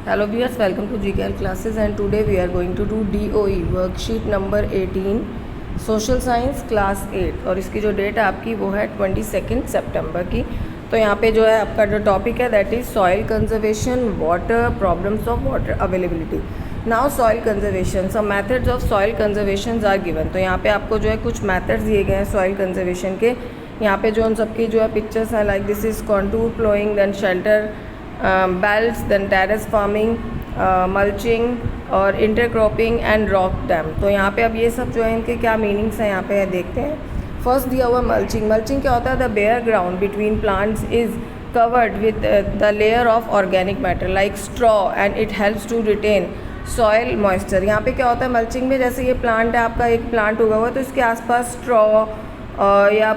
Hello viewers, welcome to GKL classes and today we are going to do DOE worksheet number 18 social science class 8 और इसकी जो date है आपकी वो है 22 सितंबर की। तो यहाँ पे जो है आपका जो टॉपिक है that is soil conservation, water, problems of water availability. Now soil conservation, some methods of soil conservation are given. तो यहाँ पे आपको जो है कुछ मेथड्स दिए गए हैं सॉइल कंजर्वेशन के। यहाँ पे जो उन सबकी जो है पिक्चर्स हैं like this is contour ploughing, then shelter belts, then terrace farming, mulching और इंटरक्रॉपिंग एंड रॉक डैम। तो यहाँ पे अब ये सब जो है इनके क्या मीनिंग्स हैं यहाँ पे देखते हैं। फर्स्ट दिया हुआ मल्चिंग। मल्चिंग क्या होता है? The bare ground between plants is covered with the layer of organic matter like straw and it helps to retain soil moisture. यहाँ पे क्या होता है मल्चिंग में, जैसे ये प्लांट है आपका, एक प्लांट उगा हुआ है तो इसके आसपास स्ट्रॉ या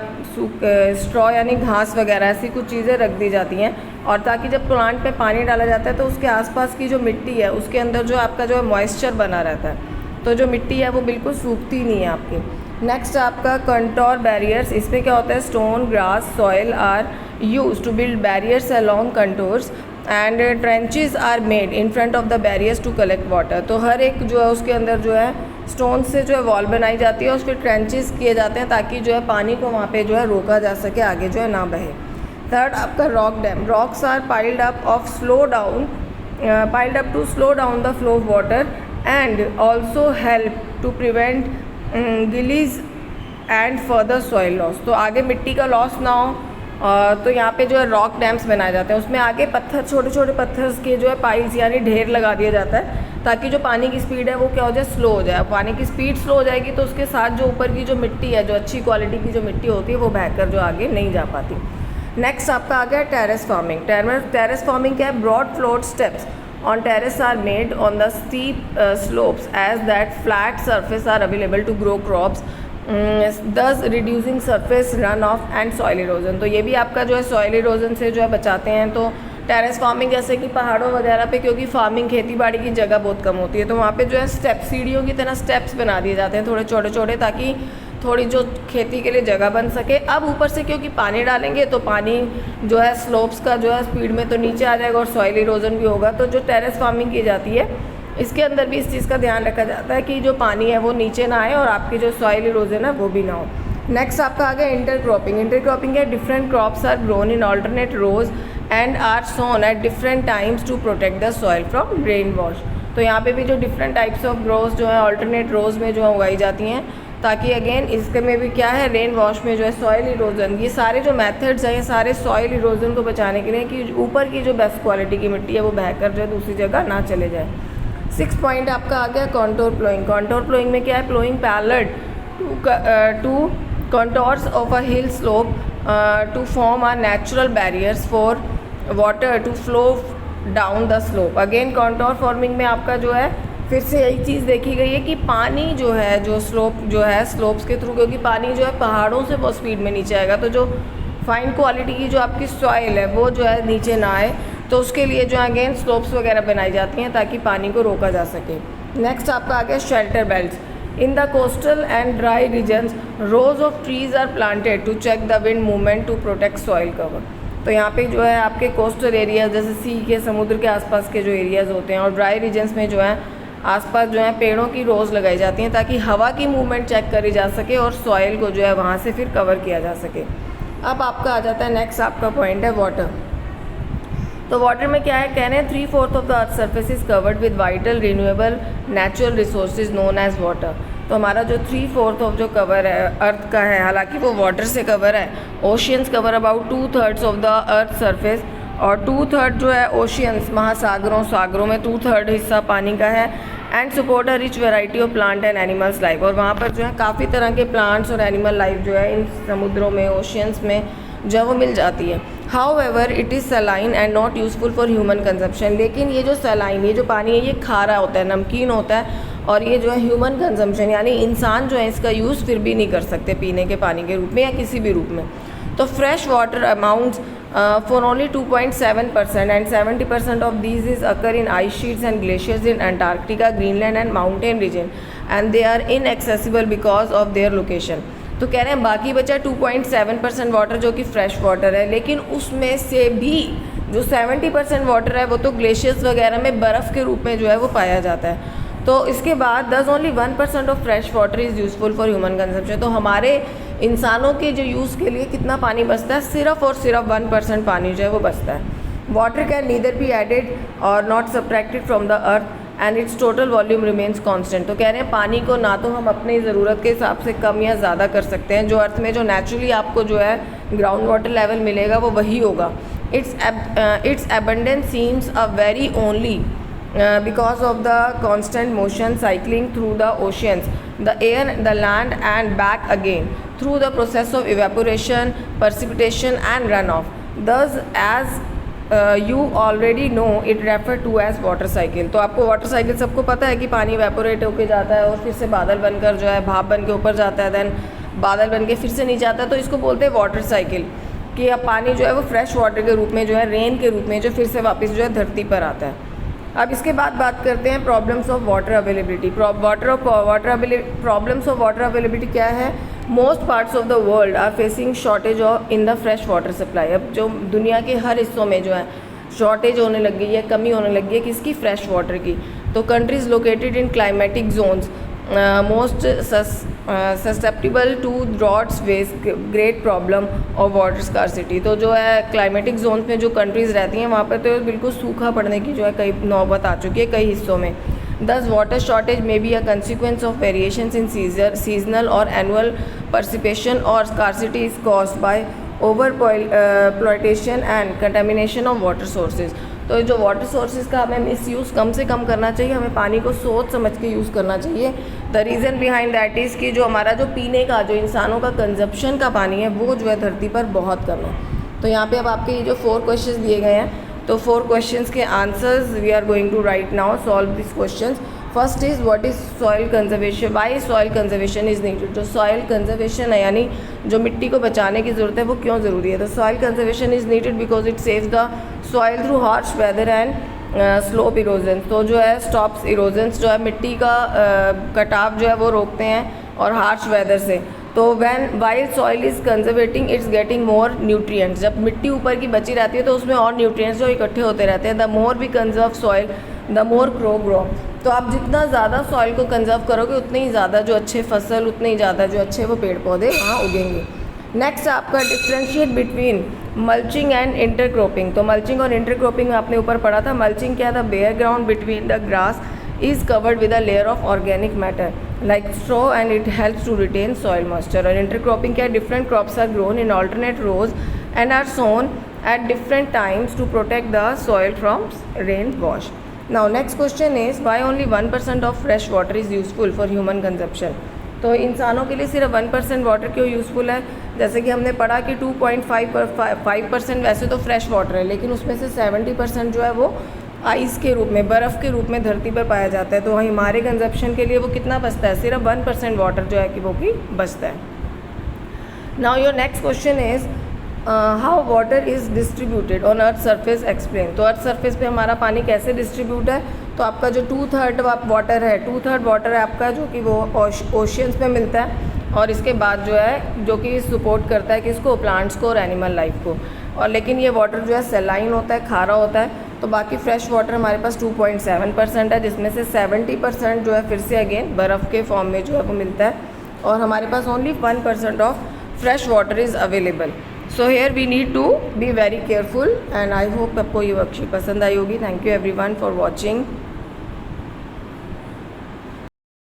स्ट्रॉ यानी घास वगैरह ऐसी कुछ चीज़ें रख दी जाती हैं और ताकि जब प्लांट पे पानी डाला जाता है तो उसके आसपास की जो मिट्टी है उसके अंदर जो आपका जो है मॉइस्चर बना रहता है, तो जो मिट्टी है वो बिल्कुल सूखती नहीं है आपकी। नेक्स्ट आपका कंटोर बैरियर्स। इसमें क्या होता है? Stone, grass, soil are used to build barriers along contours and trenches are made in front of the barriers to collect water. तो हर एक जो है उसके अंदर जो है स्टोन से जो है वॉल बनाई जाती है और उसके ट्रेंचेस किए जाते हैं ताकि जो है पानी को वहाँ पे जो है रोका जा सके, आगे जो है ना बहे। थर्ड आपका rock dam. Rocks are piled up to slow down the flow of water and also help to prevent gullies and further soil loss. तो आगे मिट्टी का लॉस ना हो तो यहाँ पे जो है रॉक डैम्स बनाए जाते हैं। उसमें आगे पत्थर, छोटे छोटे पत्थर के जो है पाइल्स यानी ढेर लगा दिया जाता है ताकि जो पानी की स्पीड है वो क्या हो जाए? स्लो हो जाए। पानी की स्पीड स्लो हो जाएगी तो उसके साथ जो ऊपर की जो मिट्टी है, जो अच्छी क्वालिटी की जो मिट्टी होती है वो बहकर जो आगे नहीं जा पाती। नेक्स्ट आपका आ गया टेरेस फार्मिंग। टेरेस फार्मिंग क्या है? Broad flat steps on terrace are made on the steep slopes as that flat surface are available to grow crops thus reducing surface run off and soil erosion. तो ये भी आपका जो है soil erosion से जो है बचाते हैं। तो टेरेस फार्मिंग जैसे कि पहाड़ों वगैरह पे, क्योंकि फार्मिंग खेती बाड़ी की जगह बहुत कम होती है तो वहाँ पे जो है स्टेप, सीढ़ियों की तरह स्टेप्स बना दिए जाते हैं थोड़े छोटे छोटे, ताकि थोड़ी जो खेती के लिए जगह बन सके। अब ऊपर से क्योंकि पानी डालेंगे तो पानी जो है स्लोप्स का जो है स्पीड में तो नीचे आ जाएगा और सॉइल इरोजन भी होगा। तो जो टेरेस फार्मिंग की जाती है इसके अंदर भी इस चीज़ का ध्यान रखा जाता है कि जो पानी है वो नीचे ना आए और आपकी जो सॉइल इरोजन है वो भी ना हो। नेक्स्ट आपका आ गया इंटरक्रॉपिंग। इंटरक्रॉपिंग है different crops are grown in alternate rows and are sown at different times to protect the soil from rain wash. तो यहाँ पे भी जो डिफरेंट टाइप्स ऑफ ग्रोस जो है ऑल्टरनेट रोज में जो है उगाई जाती हैं ताकि अगेन इसके में भी क्या है, रेन वॉश में जो है सॉइल इरोजन, ये सारे जो मेथड्स हैं ये सारे सॉइल इरोजन को बचाने के लिए कि ऊपर की जो बेस्ट क्वालिटी की मिट्टी है वो बहकर जो है दूसरी जगह ना चले जाए। 6 पॉइंट आपका आ गया कॉन्टोर प्लोइंग। कॉन्टोर प्लोइंग में क्या है? Ploughing parallel to contours of a hill slope to form a natural barriers for water to flow down the slope। Again contour forming में आपका जो है फिर से यही चीज़ देखी गई है कि पानी जो है जो स्लोप जो है स्लोप्स के थ्रू, क्योंकि पानी जो है पहाड़ों से बहुत स्पीड में नीचे आएगा तो जो फाइन क्वालिटी की जो आपकी सॉइल है वो जो है नीचे ना आए, तो उसके लिए जो अगेन स्लोप्स वगैरह बनाई जाती हैं ताकि पानी को रोका जा सके। नेक्स्ट आपका आ गया shelter belts. In the coastal and dry regions, rows of trees are planted to check the wind movement to protect soil cover। तो यहाँ पे जो है आपके कोस्टल एरियाज जैसे सी के, समुद्र के आसपास के जो एरियाज़ होते हैं और ड्राई रीजन्स में जो है आसपास जो है पेड़ों की रोज़ लगाई जाती हैं ताकि हवा की मूवमेंट चेक करी जा सके और सॉइल को जो है वहाँ से फिर कवर किया जा सके। अब आपका आ जाता है नेक्स्ट आपका पॉइंट है वाटर। तो वाटर में क्या है? कहने 3/4 of the earth surface is covered with vital renewable natural resources known as water. तो हमारा जो 3/4 ऑफ जो कवर है अर्थ का है, हालांकि वो वाटर से कवर है। Oceans cover about 2/3 of the earth surface और 2/3 जो है ओशियंस महासागरों, सागरों में 2/3 हिस्सा पानी का है and support a rich variety of plant and animals life. और वहाँ पर जो है काफ़ी तरह के प्लांट्स और एनिमल लाइफ जो है इन समुद्रों में, ओशियंस में जो है वो मिल जाती है। However it is saline and not useful for human consumption. लेकिन ये जो सलाइन, ये जो पानी है ये खारा होता है, नमकीन होता है और ये जो है ह्यूमन कंजम्पशन यानी इंसान जो है इसका यूज़ फिर भी नहीं कर सकते पीने के पानी के रूप में या किसी भी रूप में। तो fresh water amounts for only 2.7% and 70% of these is occur in ice sheets and glaciers in Antarctica, Greenland and mountain region and they are inaccessible because of their location. तो कह रहे हैं बाकी बचा 2.7% वाटर जो कि फ्रेश वाटर है, लेकिन उसमें से भी जो 70% वाटर है वो तो ग्लेशियर्स वगैरह में बर्फ़ के रूप में जो है वो पाया जाता है। तो इसके बाद दस only 1% of fresh water is useful for human consumption. तो हमारे इंसानों के जो यूज़ के लिए कितना पानी बचता है, सिर्फ और सिर्फ 1% पानी जो है वो बचता है। Water can neither be added और not subtracted from the earth and its total volume remains constant. तो कह रहे हैं पानी को ना तो हम अपनी ज़रूरत के हिसाब से कम या ज़्यादा कर सकते हैं, जो अर्थ में जो नेचुरली आपको जो है ग्राउंड वाटर लेवल मिलेगा वो वही होगा। It's abundance seems a very only because of the constant motion cycling through the oceans, the air, the land and back again through the process of evaporation, precipitation and runoff. Thus, as you already know, it referred to as water cycle. तो आपको water cycle सबको पता है कि पानी evaporate होके जाता है और फिर से बादल बनकर जो है भाप बन के ऊपर जाता है, देन बादल बन के फिर से नीचे आता है, तो इसको बोलते हैं वाटर साइकिल, कि अब पानी जो है वो फ्रेश वाटर के रूप में जो है रेन के रूप में जो फिर से वापस जो है धरती पर आता है। अब इसके बाद बात करते हैं problems of water availability. Problems of water availability क्या है? Most parts of the world are facing shortage of in the fresh water supply. अब जो दुनिया के हर हिस्सों में जो है शॉर्टेज होने लग गई है, कमी होने लगी है किसकी? फ्रेश वाटर की। तो countries located in climatic zones most susceptible to droughts face great problem of water scarcity. तो जो है क्लाइमेटिक जोन में जो कंट्रीज़ रहती हैं वहाँ पर तो बिल्कुल सूखा पड़ने की जो है कई नौबत आ चुकी है कई हिस्सों में। Thus water shortage may be a consequence of variations in seasonal और एनुअल पर्सिपेशन और scarcity is caused by over exploitation and contamination of water sources. तो जो वाटर सोर्सेज का हमें मिसयूज़ कम से कम करना चाहिए, हमें पानी को सोच समझ के यूज़ करना चाहिए। The reason behind that is कि जो हमारा जो पीने का जो इंसानों का कंजप्शन का पानी है वो जो है धरती पर बहुत कम है। तो यहाँ पे अब आपके ये जो 4 क्वेश्चंस दिए गए हैं, तो 4 क्वेश्चंस के answers we are going to write now, solve this questions. First is what is soil conservation, why soil conservation is needed. जो सॉइल कंजर्वेशन है यानी जो मिट्टी को बचाने की ज़रूरत है वो क्यों ज़रूरी है? तो soil conservation is needed because it saves the soil through harsh weather and slope erosion. तो जो है स्टॉप्स इरोजन्स, जो है मिट्टी का कटाव जो है वो रोकते हैं और हार्श वेदर से। तो when while soil is conserving it's getting more nutrients. जब मिट्टी ऊपर की बची रहती है तो उसमें और न्यूट्रिएंट्स जो इकट्ठे होते रहते हैं। The more we conserve soil the more grow. तो आप जितना ज़्यादा सॉइल को कंजर्व करोगे उतने ही ज़्यादा जो अच्छे फसल, उतने ही ज़्यादा जो अच्छे वो पेड़ पौधे वहाँ उगेंगे। नेक्स्ट आपका differentiate between mulching and intercropping. तो मल्चिंग और इंटरक्रॉपिंग आपने ऊपर पढ़ा था। मल्चिंग क्या था? Bare ground between the grass is covered with a layer of organic matter like straw and it helps to retain soil moisture. और intercropping क्या? different crops are grown in alternate rows and are sown at different times to protect the soil from rain wash. Now next question is why only 1% of fresh water is useful for human consumption. तो इंसानों के लिए सिर्फ 1% water क्यों useful है? जैसे कि हमने पढ़ा कि 2.5% वैसे तो फ्रेश वाटर है, लेकिन उसमें से 70% जो है वो आइस के रूप में, बर्फ़ के रूप में धरती पर पाया जाता है। तो हमारे कंजप्शन के लिए वो कितना बचता है? सिर्फ 1% वाटर जो है कि वो भी बचता है। Now your next question is how water is distributed on earth surface, explain. तो अर्थ सरफेस पे हमारा पानी कैसे डिस्ट्रीब्यूट है? तो आपका जो 2/3 वाटर है, 2/3 वाटर है आपका जो कि वो ओशियंस में मिलता है, और इसके बाद जो है जो कि सपोर्ट करता है किसको? प्लांट्स को और एनिमल लाइफ को। और लेकिन ये वाटर जो है सेलाइन होता है, खारा होता है। तो बाकी फ्रेश वाटर हमारे पास 2.7% है, जिसमें से 70% जो है फिर से अगेन बर्फ़ के फॉर्म में जो है वो मिलता है, और हमारे पास only 1% of fresh water is available. So here we need to be very careful and I hope आपको ये वर्कशीट पसंद आई होगी। Thank you everyone for watching.